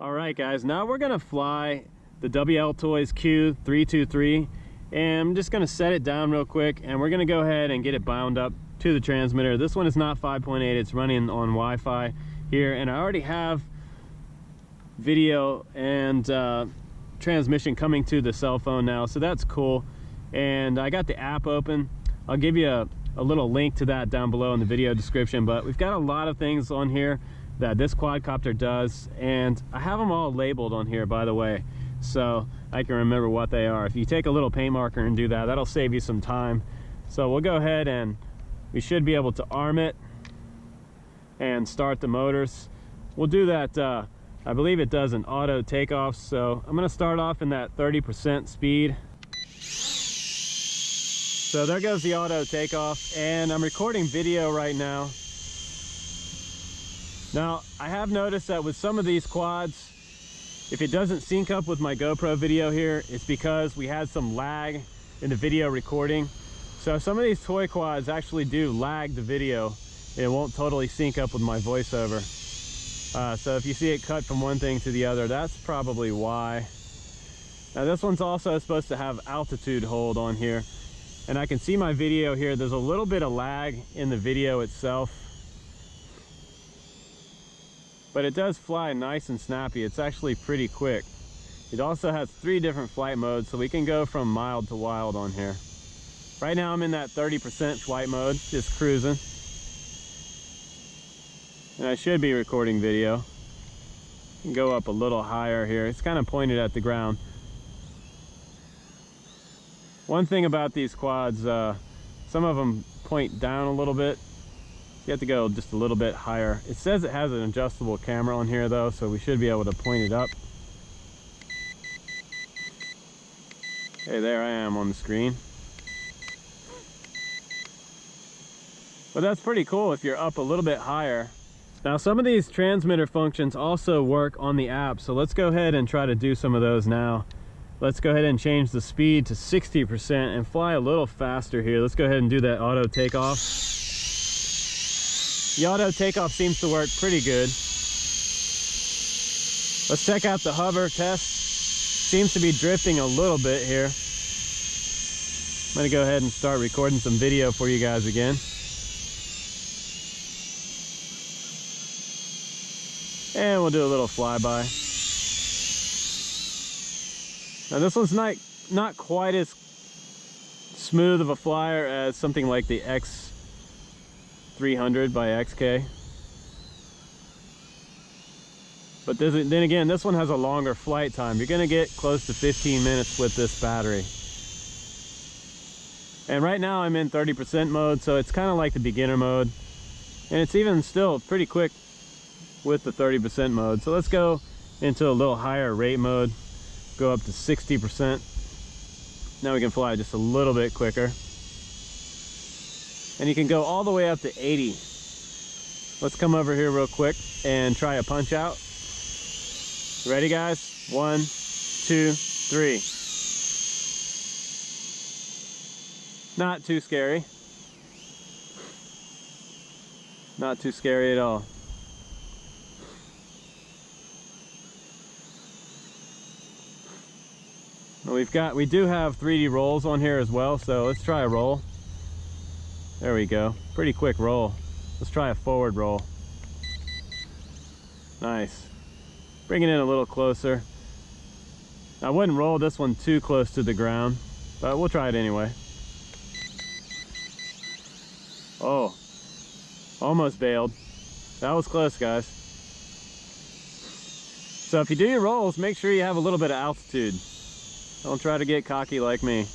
All right, guys, now we're gonna fly the WlToys Q323, and I'm just gonna set it down real quick, and we're gonna go ahead and get it bound up to the transmitter. This one is not 5.8, it's running on Wi-Fi here, and I already have video and transmission coming to the cell phone now, so that's cool. And I got the app open. I'll give you a little link to that down below in the video description, but we've got a lot of things on here that this quadcopter does, and I have them all labeled on here, by the way, so I can remember what they are. If you take a little paint marker and do that, that'll save you some time. So we'll go ahead and we should be able to arm it and start the motors. We'll do that, I believe it does an auto takeoff, so I'm gonna start off in that 30% speed. So there goes the auto takeoff, and I'm recording video right now. Now, I have noticed that with some of these quads, if it doesn't sync up with my GoPro video here, it's because we had some lag in the video recording. So some of these toy quads actually do lag the video, and it won't totally sync up with my voiceover. So if you see it cut from one thing to the other, that's probably why. Now this one's also supposed to have altitude hold on here, and I can see my video here. There's a little bit of lag in the video itself, but it does fly nice and snappy. It's actually pretty quick. It also has 3 different flight modes, so we can go from mild to wild on here. Right now I'm in that 30% flight mode, just cruising. And I should be recording video. Can go up a little higher here. It's kind of pointed at the ground. One thing about these quads, some of them point down a little bit. You have to go just a little bit higher. It says it has an adjustable camera on here though, so we should be able to point it up. Hey, there I am on the screen. But that's pretty cool if you're up a little bit higher. Now some of these transmitter functions also work on the app, so let's go ahead and try to do some of those now. Let's go ahead and change the speed to 60% and fly a little faster here. Let's go ahead and do that auto takeoff. The auto takeoff seems to work pretty good. Let's check out the hover test. Seems to be drifting a little bit here. I'm gonna go ahead and start recording some video for you guys again. And we'll do a little flyby. Now this one's not quite as smooth of a flyer as something like the X300 by XK. But then again, this one has a longer flight time. You're gonna get close to 15 minutes with this battery. And right now I'm in 30% mode, so it's kind of like the beginner mode. And it's even still pretty quick with the 30% mode. So let's go into a little higher rate mode, go up to 60%. Now we can fly just a little bit quicker. And you can go all the way up to 80. Let's come over here real quick and try a punch out. Ready, guys? 1, 2, 3. Not too scary. Not too scary at all. We do have 3D rolls on here as well, so let's try a roll. There we go. Pretty quick roll. Let's try a forward roll. Nice. Bring it in a little closer. I wouldn't roll this one too close to the ground, but we'll try it anyway. Oh, almost bailed. That was close, guys. So if you do your rolls, make sure you have a little bit of altitude. Don't try to get cocky like me.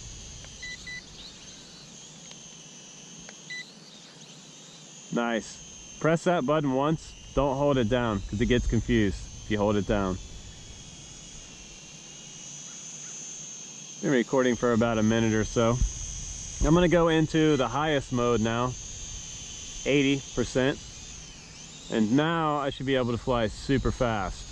Nice. Press that button once. Don't hold it down because it gets confused if you hold it down. Been recording for about a minute or so. I'm going to go into the highest mode now, 80%. And now I should be able to fly super fast.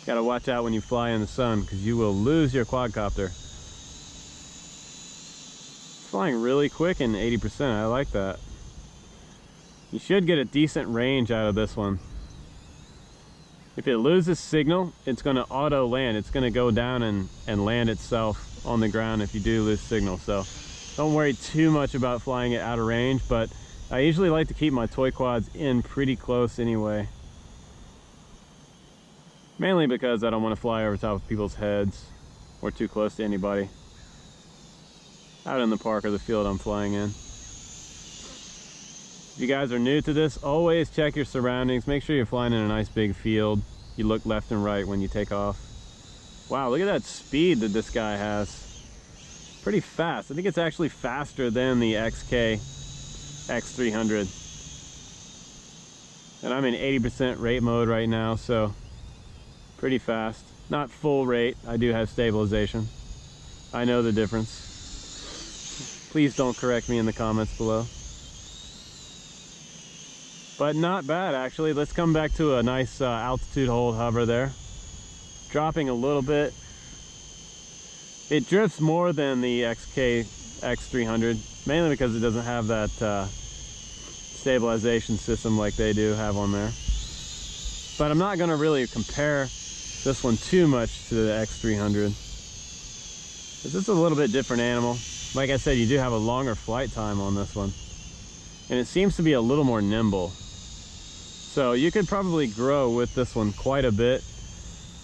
Gotta watch out when you fly in the sun because you will lose your quadcopter. It's flying really quick in 80%. I like that. You should get a decent range out of this one. If it loses signal, it's going to auto land. It's going to go down and land itself on the ground if you do lose signal. So don't worry too much about flying it out of range, but I usually like to keep my toy quads in pretty close anyway. Mainly because I don't want to fly over top of people's heads or too close to anybody out in the park or the field I'm flying in. If you guys are new to this, always check your surroundings. Make sure you're flying in a nice big field. You look left and right when you take off. Wow, look at that speed that this guy has. Pretty fast. I think it's actually faster than the XK X300. And I'm in 80% rate mode right now, so pretty fast. Not full rate. I do have stabilization. I know the difference. Please don't correct me in the comments below. But not bad, actually. Let's come back to a nice altitude hold hover there. Dropping a little bit. It drifts more than the XK X300, mainly because it doesn't have that stabilization system like they do have on there. But I'm not going to really compare this one too much to the X300. This is a little bit different animal. Like I said, you do have a longer flight time on this one. And it seems to be a little more nimble. So you could probably grow with this one quite a bit.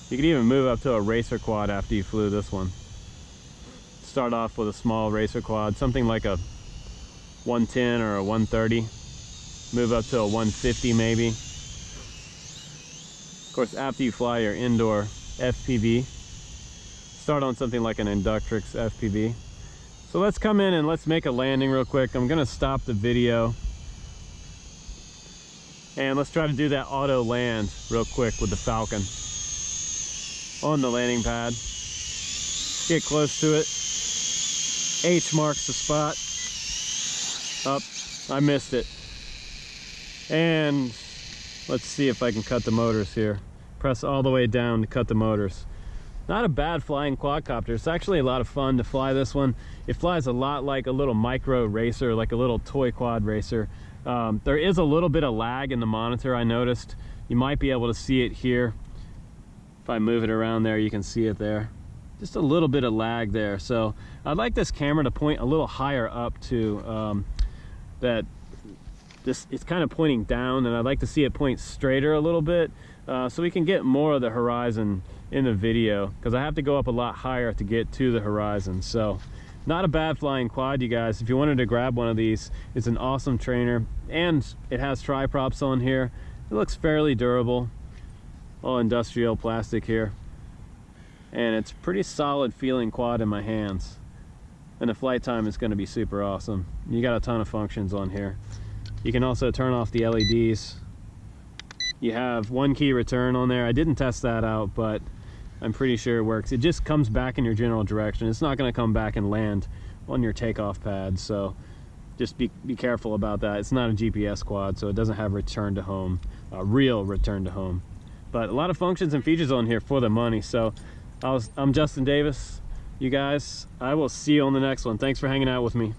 You could even move up to a racer quad after you flew this one. Start off with a small racer quad, something like a 110 or a 130. Move up to a 150 maybe. Of course, after you fly your indoor FPV, start on something like an Inductrix FPV. So let's come in and let's make a landing real quick. I'm gonna stop the video. And let's try to do that auto land real quick with the Falcon on the landing pad. Get close to it. H marks the spot. Up, I missed it. And let's see if I can cut the motors here. Press all the way down to cut the motors. Not a bad flying quadcopter. It's actually a lot of fun to fly this one. It flies a lot like a little micro racer, like a little toy quad racer. There is a little bit of lag in the monitor, I noticed. You might be able to see it here. If I move it around there, you can see it there. Just a little bit of lag there. So I'd like this camera to point a little higher up to it's kind of pointing down, and I'd like to see it point straighter a little bit so we can get more of the horizon in the video, because I have to go up a lot higher to get to the horizon. So not a bad flying quad, you guys. If you wanted to grab one of these, it's an awesome trainer, and it has tri-props on here. It looks fairly durable, all industrial plastic here, and it's pretty solid feeling quad in my hands, and the flight time is going to be super awesome. You got a ton of functions on here. You can also turn off the LEDs. You have one key return on there. I didn't test that out, but I'm pretty sure it works. It just comes back in your general direction. It's not going to come back and land on your takeoff pad, so just be careful about that. It's not a GPS quad, so it doesn't have return to home, real return to home. But a lot of functions and features on here for the money. So I'm Justin Davis. You guys, I will see you on the next one. Thanks for hanging out with me.